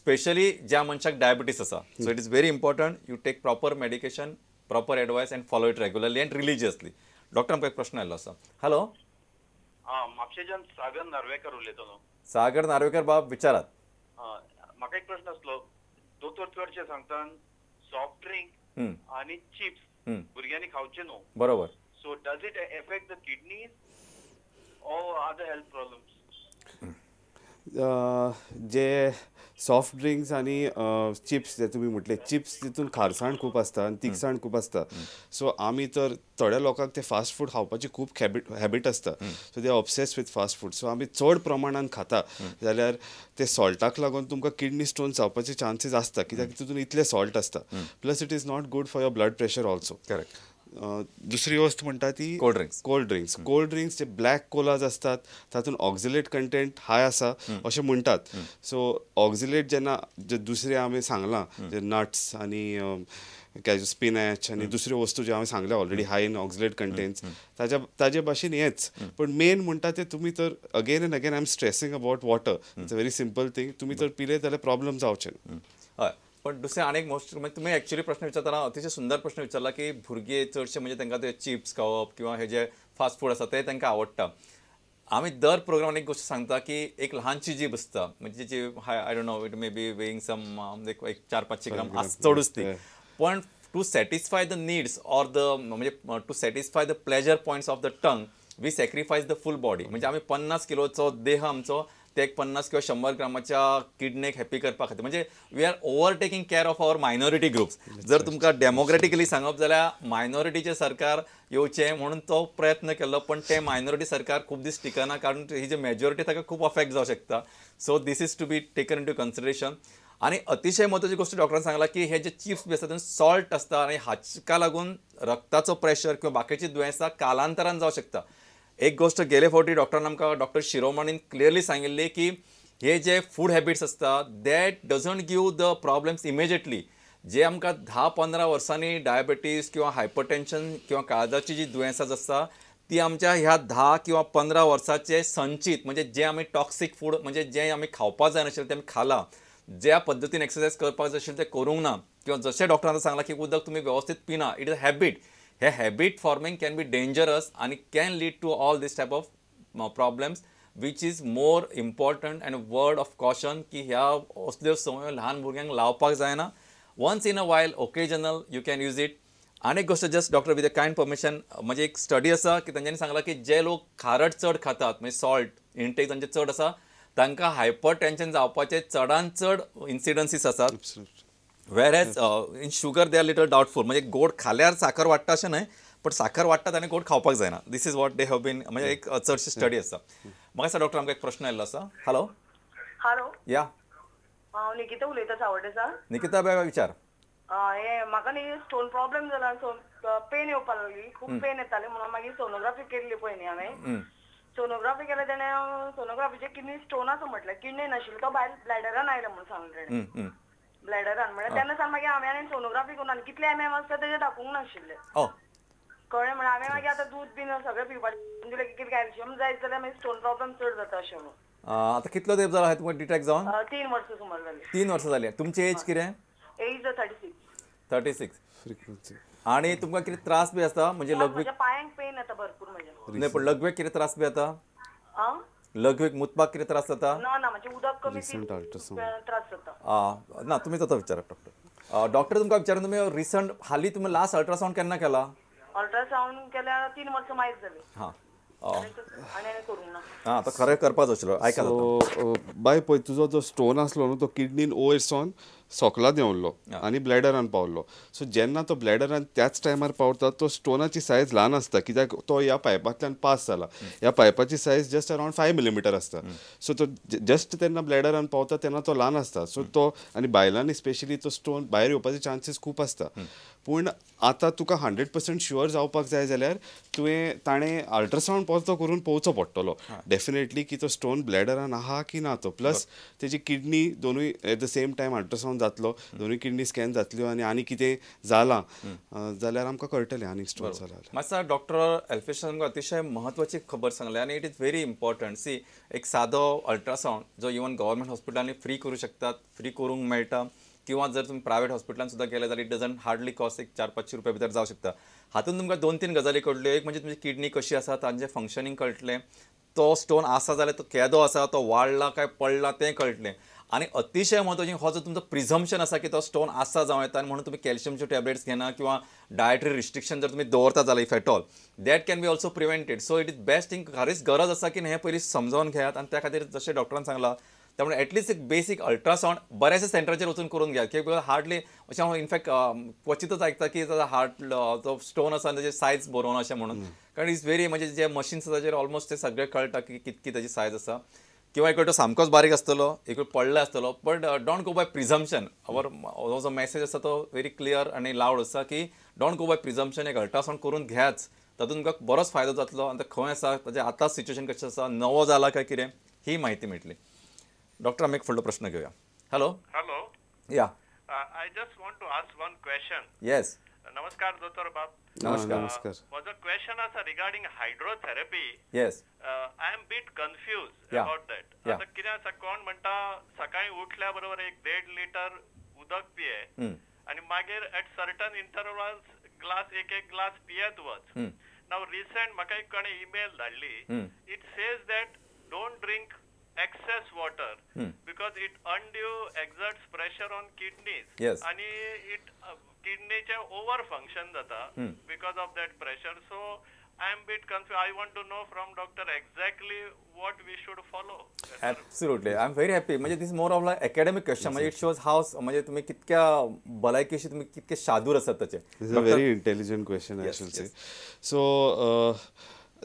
Specially ज्या मनशाक diabetes आसा. So it is very important you take proper medication, proper advice and follow it regularly and religiously. Doctor आमकां एक प्रश्न आयल्लो आसा. हॅलो, म्हापशेच्यान सागर नार्वेकर उलयतलो. सागर नार्वेकर बाब, विचारात. म्हाका एक प्रश्न आसलो. दोतोर चडशे सांगतात सॉफ्ट ड्रिंक आणि चिप्स भुरग्यांनी खावचे न्हू. बरोबर. So does it effect the kidneys or other health problems? जे सॉफ्ट ड्रिंक्स आणि चिप्स जे तुम्ही म्हटले, चिप्स तितून खारसाण खूप असता आणि तिखसाण खूप असता. सो आमी तर थोड्या लोकांक ते फास्ट फूड खावपाची खूब हॅबीट असता. So they are obsessed with fast food. So आमी चड प्रमाणान खाता जाल्यार ते सॉल्टाक लागून तुमकां किडनी स्टोन जावपाचे चान्सीस असता, कित्याक तितून इतले सॉल्ट असता. Plus it is not good for your blood pressure also. Correct. दुसरी गोष्ट म्हणटा ती कोल्ड ड्रिंक्स जे ब्लॅक कोलाज असतात तातूंत ऑक्झिलेट कंटेंट हाय आसा अशें म्हणटात. सो ऑक्झिलेट जेन्ना दुसरे आमी सांगलां जे नट्स आनी स्पिनॅच आनी दुसऱ्यो वस्तू ज्यो हांवें सांगल्या already high in oxalate contents, ताजे भाशेन हेच. पण मेन म्हणटा ते तुमी तर again and again I am stressing about water. It's a very simple thing. तुमी तर पिले जाल्यार प्रॉब्लेम जावचे. हय, पण दुसरे अनेक मोस्ट म्हणजे तुम्ही ॲक्च्युली प्रश्न विचारतना अतिशय सुंदर प्रश्न विचारला की भुरगे चडशे म्हणजे तांकां ते चिप्स खावप किंवा हे जे फास्ट फूड आसा ते तांकां आवडटा. आमी दर प्रोग्रामान एक गोष्ट सांगता की एक ल्हानशी जीब आसता, म्हणजे जी I don't know, it may be weighing some एक 400-500 ग्राम चडूच ती. पण to satisfy the needs or the म्हणजे to satisfy the pleasure points of the tongue we sacrifice the full body. म्हणजे आमी 50 किलोचो देह आमचो ते एक 50 किंवा 100 ग्रामाच्या किडनेक हॅपी करपा खातीर म्हणजे we are over taking care of our minority groups. जर तुमकां डेमोक्रेटिकली सांगप जाल्यार मायनॉरिटीचें सरकार येवचें म्हणून तो प्रयत्न केल्लो, पण ते मायनॉरिटी सरकार खूब दीस टिकना, कारण ही जी मेजॉरिटी ताका खूब अफेक्ट जावं शकता. So this is to be taken into consideration. आणि अतिशय महत्वाची गोष्ट डॉक्टरान सांगला की हे जे चिप्स बी आसता तातूंत सॉल्ट आसता आणि हाका लागून रक्ताचो प्रेशर किंवा बाकीची दुयेंसां कालांतरान जावं शकता. एक गोष्ट गेले फावटी डॉक्टरान आमकां डॉक्टर शिरोमणीन क्लियरली सांगिल्ली की हे जे फूड हॅबिट्स आसता that doesn't give the problems immediately. जे आमकां 10-15 वर्सांनी डायबिटीज किंवा हायपरटेन्शन किंवा काळजाची जी दुयेंसां आसता ती आमच्या ह्या 10 किंवा 15 वर्सांचे संचीत म्हणजे जे आमी टॉक्सीक फूड म्हणजे जे आमी खावपाक जायनाशिल्लें ते आमी खालां, ज्या पद्दतीन एक्सरसाइज करपाक जाय आशिल्लें ते करूंक ना, किंवा जशें डॉक्टरान सांगलां की उदक तुमी व्यवस्थित पिना, इट इज अ हॅबीट. हे habit forming can be dangerous आणि can lead to all this type of problems, which is more important and word of caution की ह्या असल्यो संवय ल्हान भुरग्यांक लावपाक जायना. Once in a while occasional you can use it. आनी एक गोष्ट just doctor with a kind permission, म्हणजे एक स्टडी आसा की तांच्यांनी सांगलां की जे लोक खारट चड खातात म्हणजे सॉल्ट इंटेक तांचे चड आसा तांकां हायपर टेन्शन जावपाचे चडांत चड इन्सिडन्सीस आसात. Whereas in sugar they are little doubtful. म्हणजे गोड खाल्यार साखर वाडटा अशें न्हय, पण साखर वाडटा आनी गोड खावपाक जायना. This is what they have been, म्हणजे एक चडशी स्टडी आसा. म्हाका दिसता डॉक्टर आमकां एक प्रश्न आयल्लो आसा. हॅलो हॅलो, या हांव निकिता उलयतां सावड्डे सर. निकिता बाबा विचार. हे म्हाका न्ही स्टोन प्रॉब्लेम जाला, सो पेन येवपा लागली, खूब पेन येताले म्हणून मागीर सोनोग्राफी केल्ली पळय न्ही हांवें. सोनोग्राफी केल्या तेणें सोनोग्राफीचे किडनी स्टोन आसा म्हटलें, किडनी नाशिल्लो तो भायर ब्लॅडरान आयला म्हणून सांगलें तेणें. ब्लॅडरान म्हणजे तेन्ना सावन मागीर हांवें सोनोग्राफी करून आनी कितले एम आसता तेजें दाखोवंक नाशिल्लें. कळ्ळें म्हणून हांवें मागीर आतां दूद बीन सगळें पिवपाचें दिलें, कितें कॅल्शियम जाय जाल्यार मागीर स्टोन प्रॉब्लेम चड जाता अशें म्हणून. आतां कितलो तेंप जाला तुमकां डिटेक्ट जावन? 3 वर्सां सुमार जाली. 3 वर्सां जाली. तुमची एज कितें? एज 36. 36. आणि तुमकां कितें त्रास बी आसता म्हणजे लघवीक? पांयांक पेन येता भरपूर म्हज्या. नाही, पण लघवीक कितें त्रास बी येता? लघवीक मुतपाक कितें त्रास जाता? ना ना, म्हणजे उदक कमी त्रास जाता. ना, तुमी जाता विचारा डॉक्टर. डॉक्टर तुमकां विचारून तुमी रिसंट हालीं तुमी लास्ट अल्ट्रासाउंड केन्ना केला? अल्ट्रासाउंड केल्यार 3 वर्सां मायज जाली. हां आनी करूंक ना. हां, तो खरें करपाचो आशिल्लो. आयका बाय पळय, तुजो जो स्टोन आसलो न्हू तो किडनीन वयरसावन सोकला देंवल्लो आनी ब्लॅडरान पावल्लो. सो जेन्ना तो ब्लॅडरान त्याच टायमार पावता तो स्टोनाची सायज ल्हान आसता, कित्याक तो ह्या पायपांतल्यान पास जाला. ह्या पायपाची सायज जस्ट अरावंड 5 मिलीमीटर आसता. सो तो जस्ट तेन्ना ब्लॅडरान पावता तेन्ना तो ल्हान आसता. सो तो आनी बायलांनी स्पेशली तो स्टोन भायर येवपाचे चान्सीस खूब आसता. पूण आतां तुका 100% शुअर जावपाक जाय जाल्यार तुवें ताणें अल्ट्रासाउंड परतो करून पळोवचो पडटलो डेफिनेटली की तो स्टोन ब्लॅडरान आहा की ना तो. प्लस तेजी किडनी दोनूय at the same time ultrasound ultrasound जातलो दोनूय किडनी स्कॅन जातल्यो आनी कितें जालां जाल्यार आमकां कळटलें आनीक स्टोन जाला जाल्यार. मातसा डॉक्टर अल्फेश तुमकां अतिशय महत्वाची खबर सांगली आनी it is very important. See एक सादो अल्ट्रासावंड जो इवन गव्हर्मेंट हॉस्पिटलांनी फ्री करूं शकतात, फ्री करूंक मेळटा, किंवा जर तुम्ही प्रायवेट हॉस्पिटलांत सुद्दां गेले जाल्यार इट डजंट हार्डली कॉस्ट एक 400-500 रुपया भितर जावं शकता. हातूंत तुमकां 2-3 गजाली कळटल्यो. एक म्हणजे तुमची किडनी कशी आसा तांचें फंक्शनींग कळटलें, तो स्टोन आसा जाल्यार तो केदो आसा, तो वाडला काय पडला तें कळटलें. आनी अतिशय म्हत्वाचें हो जो तुमचो प्रिझम्पशन आसा की तो स्टोन आसा जावं येता आनी म्हणून तुमी कॅल्शियमच्यो टॅबलेट्स घेना किंवा डायटरी रिस्ट्रिक्शन जर तुमी दवरता जाल्यार if at all that can be also prevented. So it is best thing. खरीच गरज आसा की हें पयलीं समजावन घेयात आनी त्या खातीर जशें डॉक्टरान सांगलां त्यामुळे ॲटलिस्ट एक बेसीक अल्ट्रासावंड बऱ्याचशा सेंटराचेर वचून करून घ्या. कित्याक हार्डली अशें हांव इनफॅक्ट क्वचितच आयकता की हार्ट तो स्टोन आसा ताची सायज बरोवन अशें म्हणून. कारण इट्स व्हेरी म्हणजे जे मशीन्स ताचेर ऑलमोस्ट ते सगळें कळटा की कितकी ताची सायज आसा. किंवा एक तो सामकोच बारीक आसतलो, एक पडलो आसतलो, बट डोंट गो बाय प्रिझम्पशन. हो जो मेसेज आसा तो व्हेरी क्लियर आनी लावड आसा की डोंट गो बाय प्रिझम्पशन. एक अल्ट्रासावंड करून घ्याच, तातूंत तुमकां बरोच फायदो जातलो आनी खंय आसा ताचें आतां सिच्युएशन कशें आसा, नवो जाला काय कितें ही म्हायती मेळटली. डॉक्टर आमी एक फुडलो प्रश्न घेवया. हॅलो. हॅलो. या. I just want to ask one question. Yes. नमस्कार दोतोर बाब. नमस्कार. माझो क्वेश्चन आसा regarding hydrotherapy. Yes. I am bit confuse Yeah. About that. Yeah. आता कितें आसा कोण म्हणटा सकाळी उठल्या बरोबर 1.5 लिटर उदक पिये आणि मागीर एट सर्टन इंटरवल्स एक ग्लास पियत वच. नाव रिसेंट म्हाका एक कोणे ईमेल धाडली. It says that don't drink excess water because it undue exerts pressure on kidneys. Yes. आणि it kidneyचे over function जाता because of that pressure. So I am bit confused. I want to know from doctor exactly what we should follow. Absolutely. I am very happy. म्हणजे this is more of like academic question. म्हणजे it shows how म्हणजे तुम्ही कितक्या भलायकेशी तुम्ही कितके शादूर आसात ताचे. This is a very intelligent question, I should say. So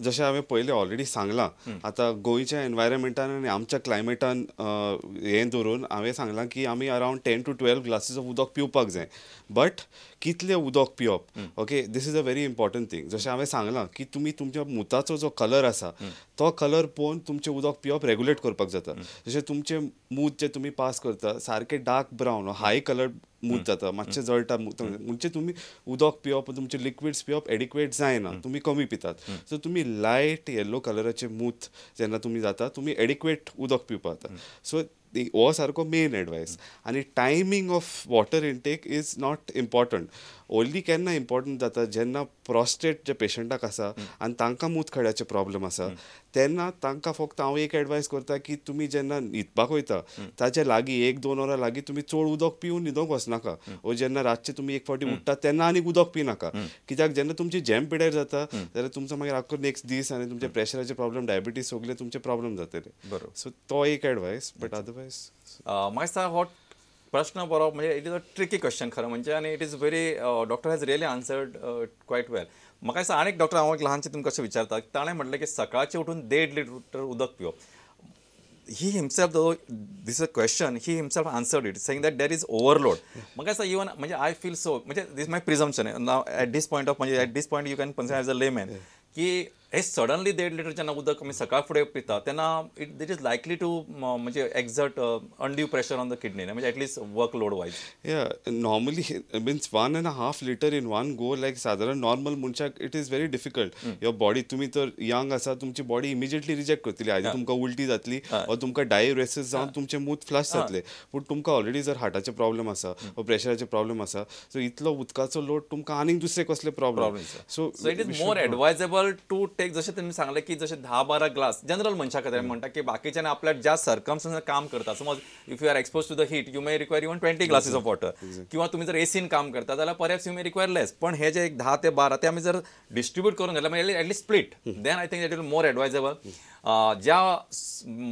जशें हांवें पयलीं ऑलरेडी सांगलां, आतां गोंयच्या एनवायरमेंटान आनी आमच्या क्लायमेटान हें धरून हांवें सांगलां की आमी अरावंड 10 to 12 ग्लासीस ऑफ उदक पिवपाक जाय. बट कितलें उदक पिवप, okay, this is a very important thing. जशें हांवें सांगलां की तुमी तुमच्या मुताचो जो कलर आसा तो कलर पळोवन तुमचें उदक पिवप रेगुलेट करपाक जाता. जशें तुमचें मूत जें तुमी पास करता सारकें डार्क ब्रावन हाय कलर मूत जाता, मातशें जळटा म्हणजे तुमी उदक पिवप तुमचें लिक्विड्स पिवप एडिक्वेट जायना, तुमी कमी पितात. सो तुमी लायट येल्लो कलराचें मूत जेन्ना तुमी जाता तुमी एडिक्वेट उदक पिवपाक जाता. सो हो सारको मेन एडवायस. आनी timing of water intake is not important. Only केन्ना इम्पॉर्टंट जाता जेन्ना प्रॉस्टेट जे पेशंटाक आसा आनी तांकां मूतखड्याचे प्रॉब्लेम आसा तेन्ना तांकां फक्त हांव एक एडवायस करता की तुमी जेन्ना न्हिदपाक वयता ताचे लागीं 1-2 वरां लागीं तुमी चड उदक पिवन न्हिदोंक वचनाका. वो जेन्ना रातचे तुमी एक फावटी उठ्ठात तेन्ना आनीक उदक पिनाका. कित्याक जेन्ना तुमची जॅम पिड्यार जाता जाल्यार तुमचो मागीर आख्खो नेक्स्ट दीस आनी तुमचे प्रेशराचे प्रॉब्लेम डायबिटीज सगळे तुमचे प्रॉब्लेम जातले. बरोबर. सो तो एक एडवायस. बट अदरवायज मायसा हो प्रश्न बरो म्हणजे it is a tricky question खरं म्हणजे आणि it is very doctor has really answered quite well. म्हाका दिसता आनीक डॉक्टर हांव एक ल्हानशें तुमकां अशें विचारता. ताणें म्हटलें की सकाळचें उठून 1.5 लिटर उदक पिवप. He himself, though this is a question, he himself answered it, saying that there is overload. म्हाका दिसता इवन म्हणजे I feel so म्हणजे this is my presumption now at this point of म्हणजे at this point you can consider as a layman की हे suddenly 1.5 litre जेन्ना उदक आमी सकाळ फुडें पिता तेन्ना इट इज लायकली टू म्हणजे exert undue pressure on the kidney म्हणजे एटलीस्ट वर्कलोड वायज. या normally means 1.5 litre in one go like सादारण नॉर्मल मनशाक it is very difficult. Your body तुमी तर यंग आसा तुमची बॉडी इमिजिएटली रिजेक्ट करतली. आयज तुमकां उलटी जातली वा तुमकां डाययुरेसिस जावन तुमचें मूत फ्लश जातलें. पूण तुमकां ऑलरेडी जर हार्टाचे प्रॉब्लेम आसा वा प्रेशराचे प्रॉब्लेम आसा सो इतलो उदकाचो लोड तुमकां आनीक दुसरे कसले problem. So it is more advisable to take जशें तुमी सांगलें की जशें 10-12 ग्लास जनरल मनशा खातीर म्हणटा की बाकीच्यान आपल्या ज्या सर्कमस्टन्सान काम करता समज if you are expose to the heat you may require even 20 glasses of water किंवा तुम्ही जर एसीन काम करता जाल्यार perhaps you may require less. पण हे जे 10 ते 12 ते आमी जर डिस्ट्रीब्यूट करून घातले म्हणजे at least split then I think it will more advisable. ज्या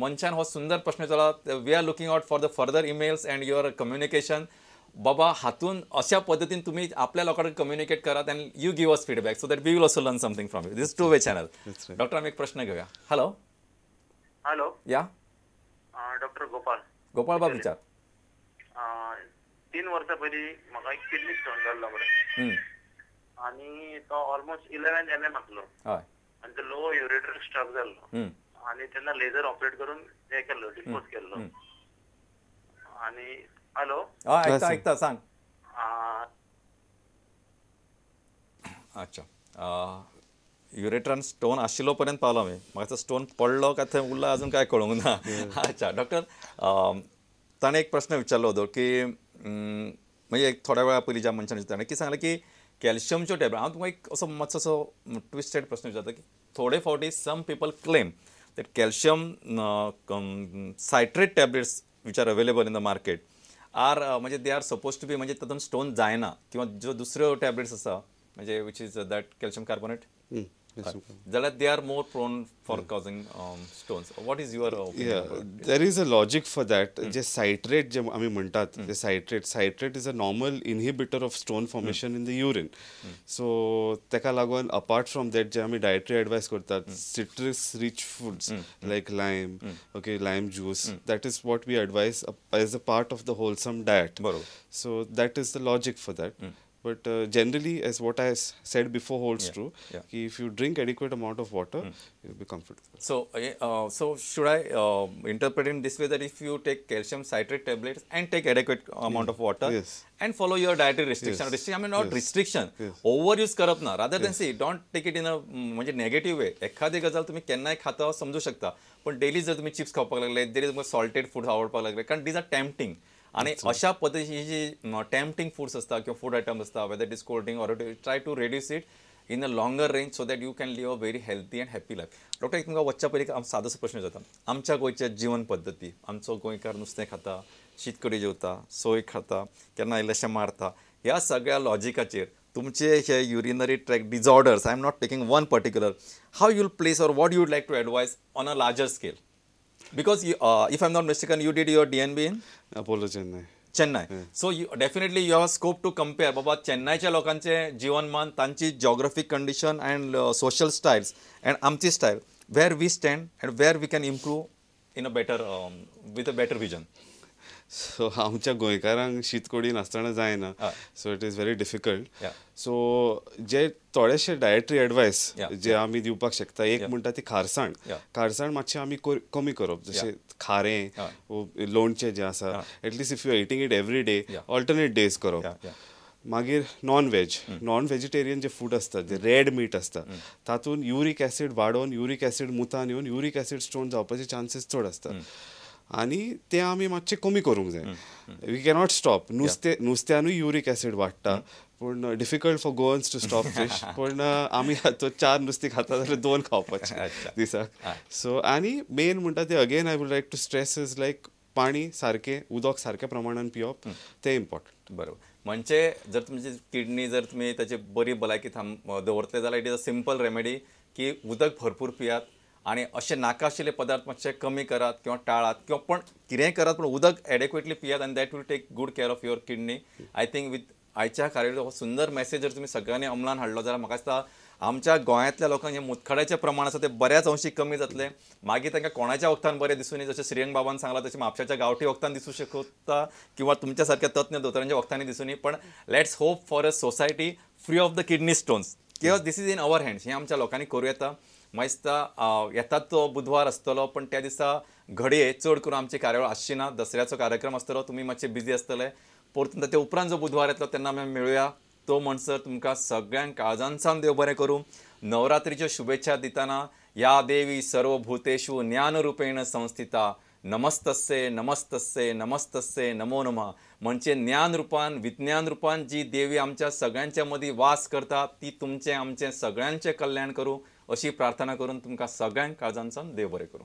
मनशान हो सुंदर प्रश्न विचारला we are looking out for the further emails and your communication. बाबा हातून अशा पद्धतीन तुम्ही आपल्या लोकांकडे कम्युनिकेट करात and you give us feedback so that we will also learn something from you. This 2-way channel. Doctor आम्ही एक प्रश्न घेऊया. हॅलो. हॅलो. या डॉक्टर गोपाल. गोपाळ बाब विचार. 3 वर्सां पयलीं म्हाका एक किडनी स्टोन जाल्लो बरें आनी तो ऑलमोस्ट 11 mm आसलो. हय. आनी तो लो युरेटर स्ट्रक जाल्लो आनी तेन्ना लेजर ऑपरेट करून हें केल्लो डिस्पोज केल्लो. आनी हॅलो ऐकता सांग. ऐकता सांग. आ, अच्छा युरेट्रान स्टोन आशिल्लो पर्यंत पावलो आमी. म्हाका स्टोन पडलो काय थंय उरला अजून काय कळूंक ना. अच्छा डॉक्टर ताणें एक प्रश्न विचारलो होतो की म्हणजे एक थोड्या वेळा पयलीं ज्या मनशान ताणें कितें सांगलें की कॅल्शियमच्यो टॅबलेट. हांव तुमकां एक असो मातसो असो ट्विस्टेड प्रश्न विचारता की थोडे फावटी some people claim that calcium citrate tablets which are available in the market are म्हणजे they are suppose to be म्हणजे तातूंत स्टोन जायना किंवा ज्यो दुसऱ्यो टॅबलेट्स आसा म्हणजे which is that calcium carbonate जाल्यार they are more prone for causing stones. What is your opinion? There is a logic for that. जे सायट्रेट जे आम्ही म्हणतात ते citrate is a normal inhibitor of stone formation in the urine. So तेका लागून apart from that जे आम्ही dietary advice करतात citrus rich foods like lime lime juice that is what we advise as a part of the wholesome diet. बरोबर. So that is the logic for that. But generally, as what I said before holds true, if you drink adequate amount of water, you'll be comfortable. So should I interpret in this way that if you take calcium citrate tablets and take adequate amount of water and follow your dietary restriction, I mean not restriction, overuse करप ना, rather than say don't take it in a म्हणजे negative way. एखादी गजाल तुम्ही केन्नाय खाता समजू शकता, पण डेली जर तुम्ही चिप्स खावपाक लागले, there is salted food आवडपाक लागले, कारण these are tempting. आणि अशा पद्धतीची जी टेम्पटिंग फूड्स असता किंवा फूड आयटम्स असता whether it is cold drink or try to reduce it in a longer range so that you can live a very healthy and happy life. Doctor एक तुमकां वचच्या पयलीं सादोसो प्रश्न जाता. आमच्या गोंयच्या जीवन पद्दती आमचो गोंयकार नुस्तें खाता, शीत कडी जेवता, सोय खाता, केन्ना इल्लेशें मारता, ह्या सगळ्या लॉजिकाचेर तुमचे हे urinary tract disorders I am not taking one particular how you'll place or what you would like to advise on a larger scale because if I am not mistaken you did your DNB in Apollo Chennai. Chennai. So definitely you have scope to compare बाबा चेन्नईच्या लोकांचे जीवनमान तांची geographic condition and social styles and आमची style where we stand and where we can improve in a better with a better vision. So आमच्या गोंयकारांक शीत कडी नासतना जायना. So it is very difficult. So जे थोडेशे डायटरी एडवायस जे आमी दिवपाक शकता एक म्हणटा ती खारसाण मातशें आमी कमी करप. जशें खारें लोणचें जें आसा at least if you eating it every day alternate days करप. मागीर नॉन व्हेजिटेरियन जे फूड आसता जे रेड मीट आसता तातूंत युरीक एसीड वाडोवन युरीक एसीड मुतान येवन युरीक एसीड स्टोन जावपाचे चान्सीस चड आसता. आनी ते आमी मातशें कमी करूंक जाय. We cannot stop. नुस्त्यानूय युरीक एसीड वाडटा पूण difficult for Goans to stop fish. पूण आमी 4 नुस्तीं खाता जाल्यार 2 खावपाचे दिसाक. सो आनी मेन म्हणटा ते again I would like to stress is like पाणी सारकें उदक सारक्या प्रमाणान पिवप तें इम्पॉर्टंट. बरोबर. म्हणजे जर तुमची किडनी जर तुम्ही त्याची बरी भलायकी दवरतले जाल्यार it is a simple remedy की उदक भरपूर पियात आणि असे नाका आशिल्ले पदार्थ मातशे कमी करात किंवा टाळात किंवा पण कितेंय करात पण उदक एडेक्वेटली पियात आनी that will take good care of your kidney. I think with आयच्या कार्यावळीचो हो सुंदर मेसेज जर तुम्ही सगळ्यांनी अंमलान हाडलो जाल्यार म्हाका दिसता आमच्या गोंयांतल्या लोकांक जे मुतखड्याचें प्रमाण आसा तें बऱ्याच अंशी कमी जातलें. मागीर तांकां कोणाच्या वखदान बरें दिसून जशें श्रीयंग बाबान सांगलां तशें म्हापशाच्या गांवठी वखदान दिसूं शकता किंवा तुमच्या सारक्या तज्ञ दोतोरांच्या वखदांनी दिसूनी. पण let's hope for a society free of the kidney stones because this is in our hands. हें आमच्या लोकांनी करूं येता. म्हाका दिसता येतात तो बुधवार आसतलो पण त्या दिसा घडये चड करून आमची कार्यावळ आसची ना. दसऱ्याचो कार्यक्रम आसतलो तुमी मातशे बिजी आसतले. परतून ते उपरांत जो बुधवार येतलो तेन्ना आमी मेळुया. तो म्हणसर तुमकां सगळ्यांक काळजांसान देव बरें करूं. नवरात्रीच्यो शुभेच्छा दितना या देवी सर्वभूतेषु ज्ञानरूपेण संस्थिता नमस्तस्ये नमस्तस्ये नमस्तस्ये नमो नमः. म्हणजे ज्ञान रूपान विज्ञान रूपान जी देवी आमच्या सगळ्यांच्या मदीं वास करता ती तुमचें आमचें सगळ्यांचें कल्याण करूं अशी प्रार्थना करून तुमकां सगळ्यांक काळजांसान देव बरें करूं.